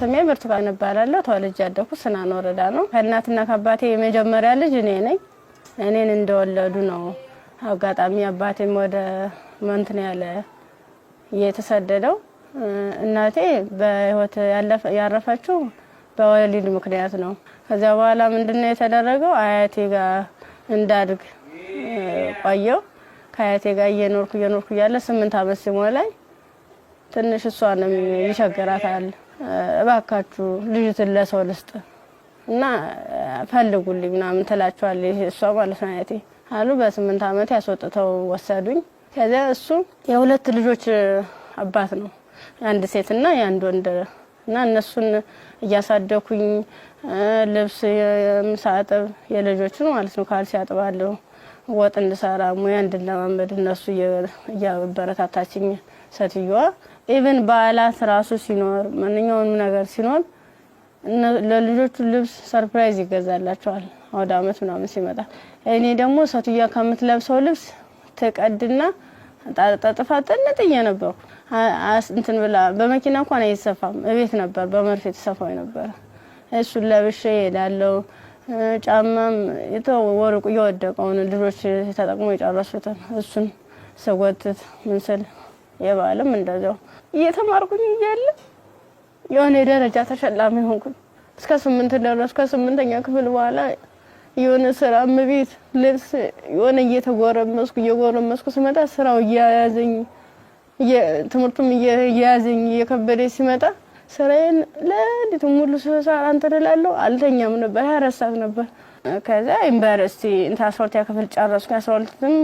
ስሜ ብርቱካን እባላለሁ። ተወልጄ ያደኩት ስናን ወረዳ ነው። ከእናትና ከአባቴ የመጀመሪያ ልጅ እኔ ነኝ። እኔን እንደወለዱ ነው አጋጣሚ አባቴም ወደ መንትን ያለ የተሰደደው። እናቴ በህይወት ያረፈችው በወሊድ ምክንያት ነው። ከዚያ በኋላ ምንድነው የተደረገው? አያቴ ጋር እንዳድግ ቆየው። ከአያቴ ጋር እየኖርኩ ያለ 8 አመት ሲሞላኝ ትንሽ እሷንም ይቸግራታል። እባካችሁ ልጅትን ለሰው ልስጥ እና ፈልጉልኝ ምናምን ትላቸዋለች እሷ ማለት ነው አያቴ አሉ። በ8 አመት ያስወጥተው ወሰዱኝ። ከዚያ እሱ የሁለት ልጆች አባት ነው፣ አንድ ሴትና አንድ ወንድ እና እነሱን እያሳደኩኝ ልብስ የምሳጥብ የልጆችን ማለት ነው ካልሲ ያጥባለሁ፣ ወጥ እንድሰራ ሙያ እንድለማመድ እነሱ እያበረታታችኝ ሴትዮዋ ኢቭን በዓላት ራሱ ሲኖር ማንኛውንም ነገር ሲኖር ለልጆቹ ልብስ ሰርፕራይዝ ይገዛላቸዋል ወደ አመት ምናምን ሲመጣ። እኔ ደግሞ ሴትዮዋ ከምትለብሰው ልብስ ተቀድና ተጣጣፋጥነጥዬ ነበር እንትን ብላ በመኪና እንኳን አይሰፋም እቤት ነበር በመርፌ ተሰፋው ነበር። እሱን ለብሼ እሄዳለሁ። ጫማም የተወርቁ የወደቀውን ልጆች ተጠቅሞ የጨረሱትን እሱን ሰጎትት ምን ስል የባለም እንደዛው እየተማርኩኝ እያለ የሆነ ደረጃ ተሸላሚ ሆንኩኝ። እስከ 8 ደረስኩ። ከ8ኛ ክፍል በኋላ የሆነ ስራ ቤት ልብስ የሆነ እየጎረመስኩ ስመጣ ስራው እያያዘኝ ትምህርቱም እያያዘኝ እየከበደኝ ሲመጣ ስራዬን ለዲቱ ሙሉ ሰዓት አንተደላለሁ አልተኛም ነበር 24 ሰዓት ነበር። ከዛ ዩኒቨርሲቲ እንታሶርቲያ ክፍል ጨረስኩ። 12ም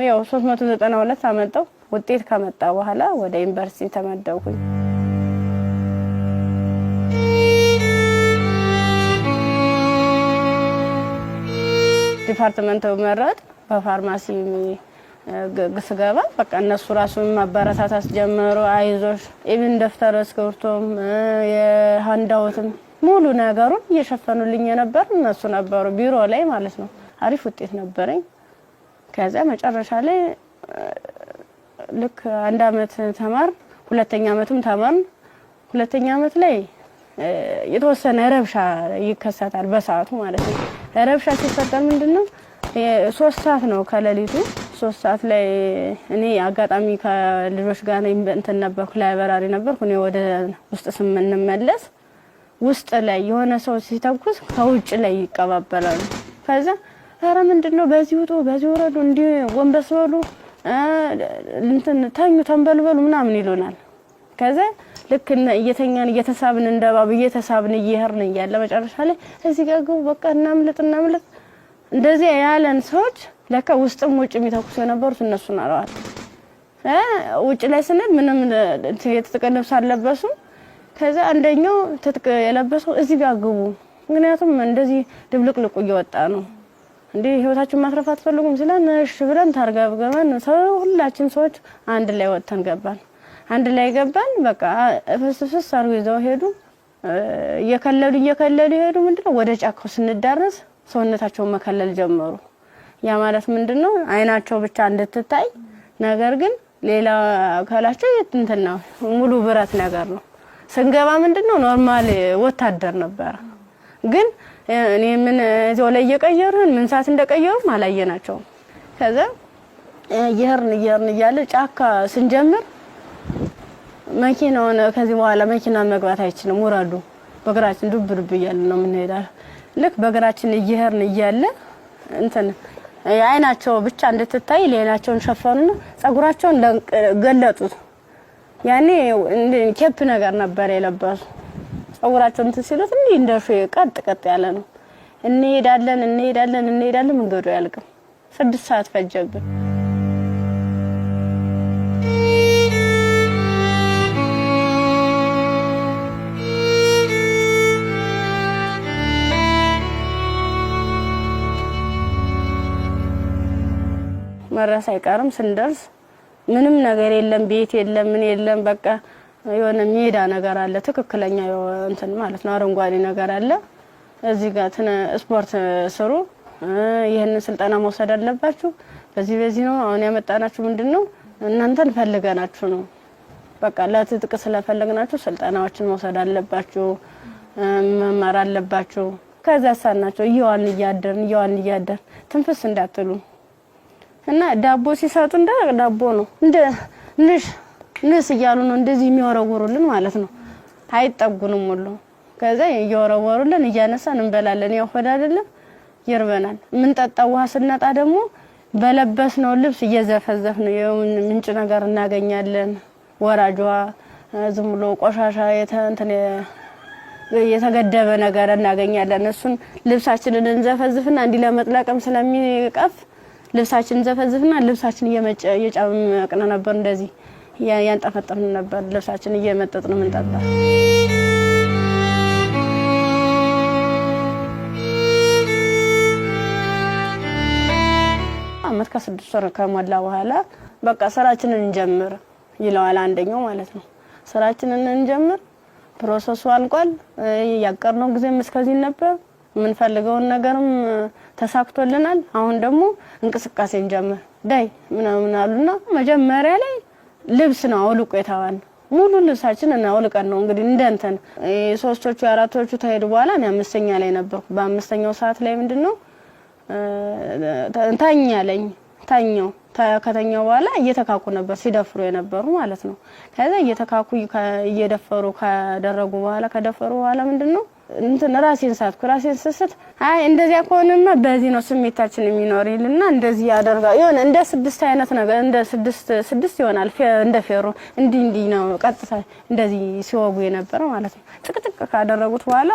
ያው 392 አመጣው። ውጤት ከመጣ በኋላ ወደ ዩኒቨርሲቲ ተመደብኩኝ። ዲፓርትመንት መረጥ በፋርማሲ ስገባ በቃ እነሱ ራሱን ማበረታታት ጀመሩ። አይዞሽ ኢቭን ደፍተር እስክሪብቶም የሃንዳውትም ሙሉ ነገሩን እየሸፈኑልኝ ነበር እነሱ ነበሩ ቢሮ ላይ ማለት ነው። አሪፍ ውጤት ነበረኝ። ከዛ መጨረሻ ላይ ልክ 1 አመት ተማር፣ 2ኛ አመትም ተማር። 2ኛ አመት ላይ የተወሰነ ረብሻ ይከሰታል በሰዓቱ ማለት ነው። ረብሻ ሲፈጠር ምንድነው 3 ሰዓት ነው ከሌሊቱ 3 ሰዓት ላይ እኔ አጋጣሚ ከልጆች ጋር እንትን ነበርኩ ላይብራሪ ነበርኩ። እኔ ወደ ውስጥ ስንመለስ ውስጥ ላይ የሆነ ሰው ሲተኩስ ከውጭ ላይ ይቀባበላሉ። ከዛ ኧረ ምንድነው በዚህ ውጡ በዚህ ወረዱ እንዲ ወንበስ በሉ እንትን ታኙ ተንበልበሉ ምናምን ይሉናል። ከዛ ልክ እየተኛን እየተሳብን እንደባብ እየተሳብን እየሄርን እያለ መጨረሻ ላይ እዚህ ጋር ግቡ በቃ እናምልጥ እንደዚህ ያለን ሰዎች ለካ ውስጥም ውጭ የሚተኩሱ የነበሩት እነሱ ናቸው። ውጭ ላይ ስንል ምንም የተጠቀለብስ አልለበሱም። ከዛ አንደኛው ትጥቅ የለበሰው እዚህ ጋር ግቡ ምክንያቱም እንደዚህ ድብልቅልቁ እየወጣ ነው እንዴ ህይወታችን ማትረፍ አትፈልጉም ሲለን እሺ ብለን ታርጋብገመን ሁላችን ሰዎች አንድ ላይ ወጥተን ገባን። አንድ ላይ ገባን። በቃ ፍስፍስ አርገው ይዘው ሄዱ። እየከለሉ ሄዱ። ምንድነው ወደ ጫካው ስንዳረስ ሰውነታቸው መከለል ጀመሩ። ያ ማለት ምንድነው አይናቸው ብቻ እንድትታይ ነገር ግን ሌላ አካላቸው እንትና ሙሉ ብረት ነገር ነው። ስንገባ ምንድነው ኖርማል ወታደር ነበር። ግን እኔ ምን እዚያው ላይ እየቀየሩን ምን ሰዓት እንደቀየሩ ማላየናቸው። ከዛ ይሄርን እያለ ጫካ ስንጀምር መኪናውን ከዚህ በኋላ መኪና መግባት አይችልም ወራዱ በግራችን ዱብ እያለ ነው የምንሄዳው። ልክ በግራችን እየሄርን እያለ እንትን አይናቸው ብቻ እንድትታይ ሌላቸውን ሸፈኑና ጸጉራቸውን ገለጡት። ያኔ ኬፕ ነገር ነበር የለበሱ። ጸጉራቸውን ሲሉት እንደሽ ቀጥ ያለ ነው። እንሄዳለን መንገዱ ያልቅም። 6 ሰዓት ፈጀብን። መረስ አይቀርም። ስንደርስ ምንም ነገር የለም፣ ቤት የለም፣ ምን የለም። በቃ የሆነ ሜዳ ነገር አለ ትክክለኛ እንትን ማለት ነው አረንጓዴ ነገር አለ። እዚህ ጋር ስፖርት ስሩ፣ ይሄን ስልጠና መውሰድ አለባችሁ፣ በዚህ ነው አሁን ያመጣናችሁ ምንድነው እናንተን ፈልገናችሁ ነው በቃ ለትጥቅ ስለፈለግናችሁ ስልጠናዎችን መውሰድ አለባችሁ መማር አለባችሁ ከዛ ሳናቸው ይዋን እያደር ትንፍስ እንዳትሉ እና ዳቦ ሲሰጡ እንደ ዳቦ ነው እንደ ንስ እያሉ ነው እንደዚህ የሚወረውሩልን ማለት ነው አይጠጉንም ሁሉ ከዛ እየወረወሩልን እያነሳን እንበላለን ያው ሆድ አይደለም ይርበናል ምን ጠጣው ውሃ ስናጣ ደግሞ በለበስነው ልብስ እየዘፈዘፍን ምንጭ ነገር እናገኛለን ወራጅዋ ዝም ብሎ ቆሻሻ የተገደበ ነገር እናገኛለን እሱን ልብሳችንን እንዘፈዝፍና እንዲ ለመጥለቅም ስለሚቀፍ ልብሳችንን ዘፈዝፍና ልብሳችን እየጫመቅነ ነበር እንደዚህ ያንጠፈጠፍን ነበር ልብሳችን እየመጠጥን ምንጠጣ አመት ከ6 ወር ከሞላ በኋላ በቃ ስራችንን እንጀምር ይለዋል አንደኛው ማለት ነው ስራችንን እንጀምር ፕሮሰሱ አልቋል ያቀርነው ጊዜም እስከዚህ ነበር ምን ፈልገውን ነገርም ተሳክቶልናል አሁን ደግሞ እንቅስቃሴ እንጀምር ዳይ ምናምን አሉና መጀመሪያ ላይ ልብስ ነው አውልቆ የታዋን ሙሉ ልብሳችንን አውልቀን ነው እንግዲህ እንደንተን ሶስቶቹ አራቶቹ ተሄዱ በኋላ እኔ አምስተኛ ላይ ነበርኩ በአምስተኛው ሰዓት ላይ ምንድነው ታኛው ከተኛው በኋላ እየተካኩ ነበር ሲደፍሩ የነበሩ ማለት ነው ከዛ እየተካኩ እየደፈሩ ካደረጉ በኋላ ከደፈሩ በኋላ ምንድነው እንትን ራሴን ስስት አይ እንደዚያ ከሆነማ በዚህ ነው ስሜታችን የሚኖርልና እንደዚህ ያደርጋ ይሆን እንደ 6 አይነት ነገር እንደ 6 ይሆናል እንደ ፌሮ እንዲ ነው ቀጥታ እንደዚህ ሲወጉ የነበረው ማለት ነው ጥቅጥቅ ካደረጉት በኋላ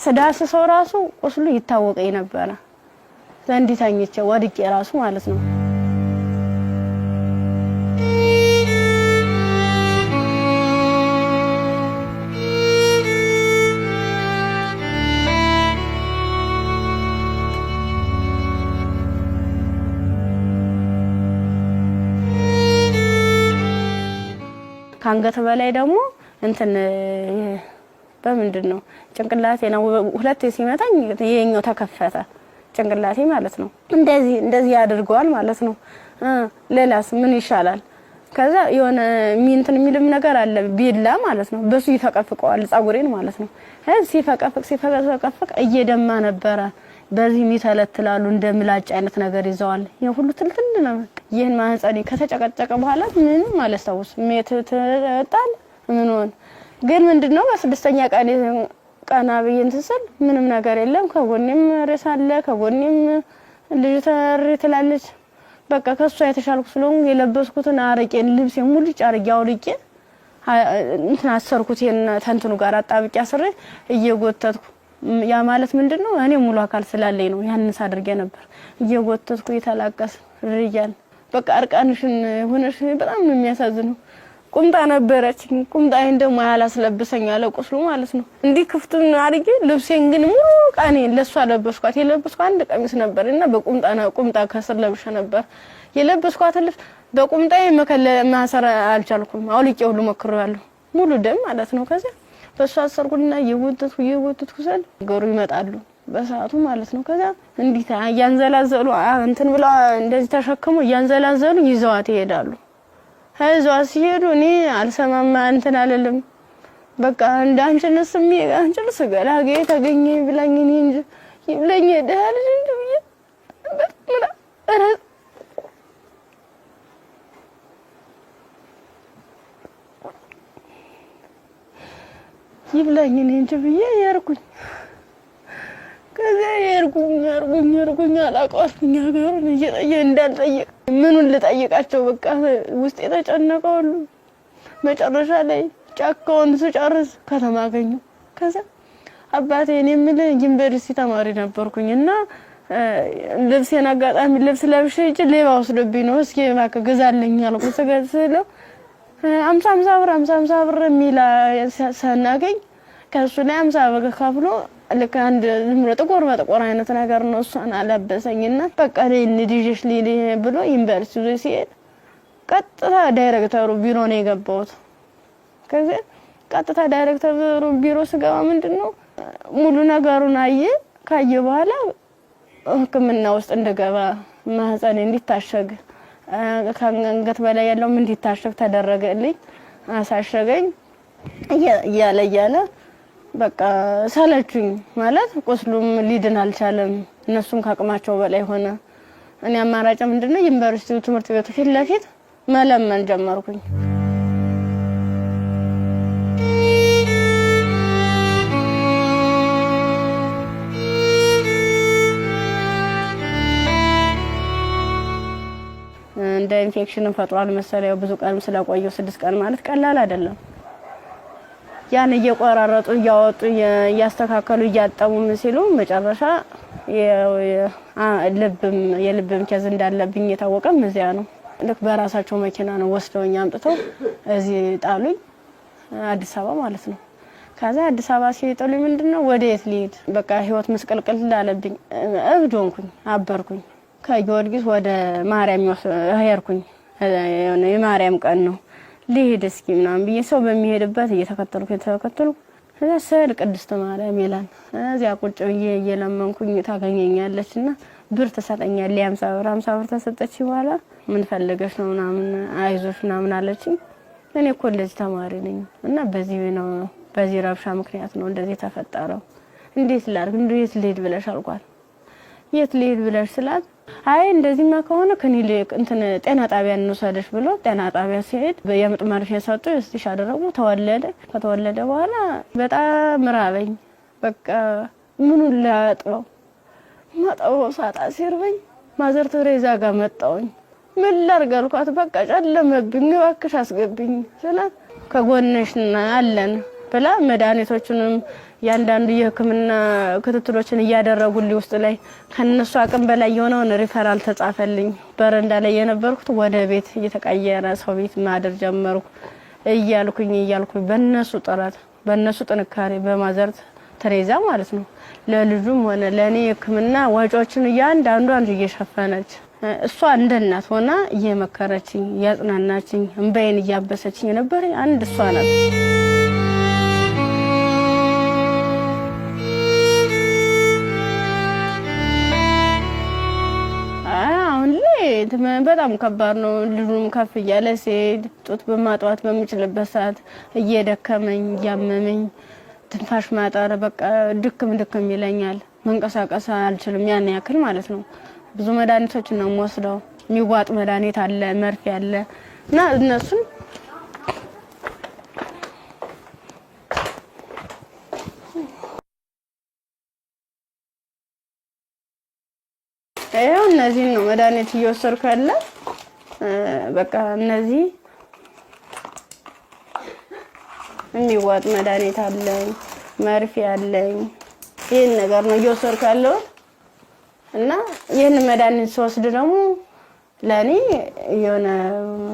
ስዳስ ሰው ራሱ ቁስሉ ይታወቀኝ ነበር ዘንዲታኝቼ ወድቄ ራሱ ማለት ነው ካንገት በላይ ደግሞ እንትን በምንድነው ጭንቅላቴ ነው ሁለቴ ሲመታኝ የኛው ተከፈተ ጭንቅላቴ ማለት ነው እንደዚህ ያድርገዋል ማለት ነው ሌላስ ምን ይሻላል ከዛ የሆነ እንትን የሚልም ነገር አለ ቢላ ማለት ነው በሱ ይፈቀፍቀዋል ጻጉሬን ማለት ነው ሲፈቀፍቅ እየደማ ነበር በዚህ ሚተለትላሉ እንደምላጭ አይነት ነገር ይዘዋል የሁሉ ትልትል ነው ይሄን ማህፀኔ ከተጨቀጨቀ በኋላ ምንም አላስታውስ ተጣል ምን ሆነ ግን ምንድነው በስድስተኛ ቀና በየን ተሰል ምንም ነገር የለም ከጎኔም ረሳለ ከጎኔም ልጅ ተርትላለች በቃ ከሷ የተሻልኩ ስለሆነ የለበስኩትን አረቄን ልብሴን ሙሉ ጫርጌ አውልቄ እንትን አሰርኩት ተንትኑ ጋር አጣብቄ አስሬ እየጎተትኩ ያ ማለት ምንድነው እኔ ሙሉ አካል ስላለኝ ነው ያንስ አድርጌ ነበር እየጎተትኩ ይተላቀስ ርያል በቃ አርቃንሽን ሆነሽ በጣም ነው የሚያሳዝነው ቁምጣ ነበረች ቁምጣዬን ደግሞ ያላስለብሰኝ አለ ቁስሉ ማለት ነው እንዲ ክፍቱን አርጌ ልብሴን ግን ሙሉ ቃኔን ለሷ ለበስኳት የለበስኳት አንድ ቀሚስ ነበርና ቁምጣ ከስር ለብሼ ነበር የለበስኳት ልብስ በቁምጣዬ ማሰር አልቻልኩም አውልቄ ሁሉ ሞክሬያለሁ ሙሉ ደም ማለት ነው ከዛ በሷ አሰርኩና የወተትኩ ሰል ገሩ ይመጣሉ በሰዓቱ ማለት ነው ከዛ እንዲታ ያንዘላዘሉ እንትን ብላ እንደዚህ ተሸክሙ ያንዘላዘሉ ይዘዋት ይሄዳሉ ሀይዟት ሲሄዱ እኔ አልሰማማ እንትን አለለም በቃ እንዳንችልስ አንችልስ ገላጌ ተገኘ ብላኝ እኔ እንጂ ይብለኝ ደህል እንጂ በጥራ ይብለኝ እኔ እንጂ ብዬ ያርኩኝ ከዛ ያርኩኝ አላቀዋልኩኝ ሀገሩን እንዳልጠየቅ ምኑን ልጠይቃቸው በቃ ውስጥ የተጨነቀው ሁሉ መጨረሻ ላይ ጫካውን ስጨርስ ከተማ አገኙ ከዛ አባቴ እኔ ምን ዩኒቨርሲቲ ተማሪ ነበርኩኝና ልብሴን አጋጣሚ ልብስ ለብሼ እጅ ሌባ ወስዶብኝ ነው እስኪ ማከ ገዛልኝ አልኩ ስገዝለው 50 ብር ሚላ ሳናገኝ ከሱ ላይ 50 ብር ከፍሎ ለካ አንድ ጥቁር አይነት ነገር ነው እሷን አለበሰኝና በቃ ለንዲጅሽ ሊሊ ብሎ ዩኒቨርሲቲ ሲሄድ ቀጥታ ዳይሬክተሩ ቢሮ ነው የገባሁት ከዛ ቀጥታ ዳይሬክተሩ ቢሮ ስገባ ምንድነው ሙሉ ነገሩን ካየ በኋላ ህክምና ውስጥ እንደገባ ማህፀኔ እንዲታሸግ ከአንገት በላይ ያለው እንዲታሸግ ተደረገልኝ አሳሸገኝ እያለ በቃ ሰለቹኝ ማለት ቁስሉም ሊድን አልቻለም። እነሱም ከአቅማቸው በላይ ሆነ። እኔ አማራጭ ምንድነው ዩኒቨርሲቲው ትምህርት ቤቱ ፊት ለፊት መለመን ጀመርኩኝ። እንደ ኢንፌክሽን ፈጥሯል መሰለኝ ብዙ ቀን ስለቆየው 6 ቀን ማለት ቀላል አይደለም። ያን እየቆራረጡ እያወጡ እያስተካከሉ እያጠሙም ሲሉ መጨረሻ የልብም ኬዝ እንዳለብኝ የታወቀም እዚያ ነው። ልክ በራሳቸው መኪና ነው ወስደውኝ አምጥተው እዚህ ጣሉኝ፣ አዲስ አበባ ማለት ነው። ከዛ አዲስ አበባ ሲጥሉኝ ምንድነው ወዴት ልሂድ በቃ ህይወት መስቀልቅል እንዳለብኝ እብድ ሆንኩኝ፣ አበርኩኝ። ከጊዮርጊስ ወደ ማርያም ሄድኩኝ። የማርያም ቀን ነው ልሂድ እስኪ ምናምን ብዬ ሰው በሚሄድበት እየተከተልኩ ስል ቅድስት ማርያም ይላል። እዚያ ቁጭ ብዬ እየለመንኩኝ ታገኘኛለችና ብር ትሰጠኛለች። 50 ብር ተሰጠች። በኋላ ምን ፈልገሽ ነው ምናምን አይዞሽ ምናምን አለችኝ። እኔ ኮሌጅ ተማሪ ነኝ እና በዚህ ረብሻ ምክንያት ነው እንደዚህ ተፈጠረው። እንዴት ላድርግ እንዴት ልሂድ ብለሽ አልኳት። የት ልሂድ ብለሽ ስላት አይ እንደዚህማ ከሆነ ከኒል እንትን ጤና ጣቢያ እንወሰደሽ ብሎ ጤና ጣቢያ ሲሄድ የምጥ መርፌ ሰጡ። እስቲሽ አደረጉ። ከተወለደ በኋላ በጣም ራበኝ። በቃ ምኑን ላጥበው ማጣው ሳጣ ሲርበኝ ማዘር ተሬዛ ጋር መጣሁኝ። ምን ላድርግ አልኳት። በቃ ጨለመብኝ፣ እባክሽ አስገብኝ ስላት ከጎንሽ አለን ብላ መድኃኒቶቹንም ያንዳንዱ የሕክምና ክትትሎችን እያደረጉልኝ ውስጥ ላይ ከነሱ አቅም በላይ የሆነውን ሪፈራል ተጻፈልኝ። በረንዳ ላይ የነበርኩት ወደ ቤት እየተቀየረ ሰው ቤት ማደር ጀመርኩ። እያልኩኝ በእነሱ ጥረት በእነሱ ጥንካሬ በማዘር ተሬዛ ማለት ነው ለልጁም ሆነ ለኔ ሕክምና ወጪዎችን እያንዳንዱ እየሸፈነች እሷ እንደ እናት ሆና እየመከረችኝ እያጽናናችኝ እንባዬን እያበሰችኝ ነበር። አንድ እሷ ናት። በጣም ከባድ ነው። ልጁም ከፍ እያለ ሲሄድ ጡት በማጥዋት በሚችልበት ሰዓት እየደከመኝ እያመመኝ ትንፋሽ ማጠር በቃ ድክም ይለኛል። መንቀሳቀስ አልችልም። ያን ያክል ማለት ነው። ብዙ መድኃኒቶች ነው የምወስደው። የሚዋጥ መድኃኒት አለ፣ መርፌ አለ እና እነሱን እነዚህ ነው መድኃኒት እየወሰድኩ ያለ። በቃ እነዚህ የሚዋጥ መድኃኒት አለኝ፣ መርፌ አለኝ። ይሄን ነገር ነው እየወሰድኩ ያለው እና ይሄን መድኃኒት ስወስድ ደግሞ ለኔ የሆነ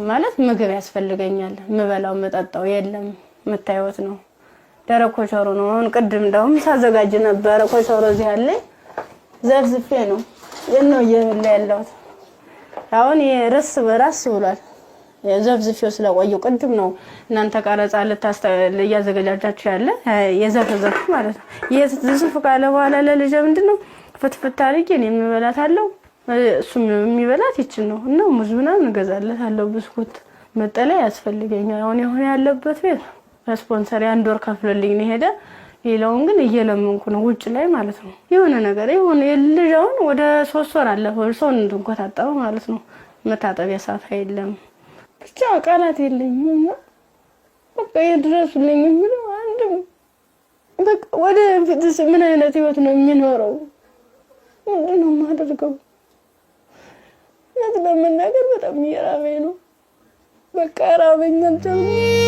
ማለት ምግብ ያስፈልገኛል። ምበላው መጠጣው የለም። መታየት ነው። ደረቅ ኮቸሮ ነው። አሁን ቅድም እንደውም ሳዘጋጅ ነበር። ኮቸሮ እዚህ አለ ዘፍዝፌ ነው የነው የበላው። አሁን የራስ በራስ ብሏል። የዘፍዝፌው ስለቆየው ቅድም ነው እናንተ ቀረጻ እያዘጋጃችሁ ያለ የዘፈዘፍ ማለት ነው። የዘፍዝፍ ካለ በኋላ ለልጅ ምንድነው ፍትፍት አድርጌ እኔ የምበላታለሁ እሱም የሚበላት ይችል ነው እና ሙዝ ምናምን እገዛለታለሁ። ብስኩት መጠለያ ያስፈልገኛል። አሁን የሆነ ያለበት ቤት ስፖንሰር አንድ ወር ከፍሎልኝ ነው ሄደ። ሌላውን ግን እየለመንኩ ነው ውጭ ላይ ማለት ነው። የሆነ ነገር የሆነ የልጅውን ወደ 3 ወር አለፈው ሰው እንድንቆጣጣው ማለት ነው። መታጠቢያ ሳፋ የለም። ብቻ ቃላት የለኝም። በቃ የድረሱልኝ ምን አንድም በቃ ወደ ፊትስ ምን አይነት ህይወት ነው የሚኖረው? ምንድነው የማደርገው? ለምን ነገር በጣም እየራበኝ ነው። በቃ ራበኝ አልቻልኩም።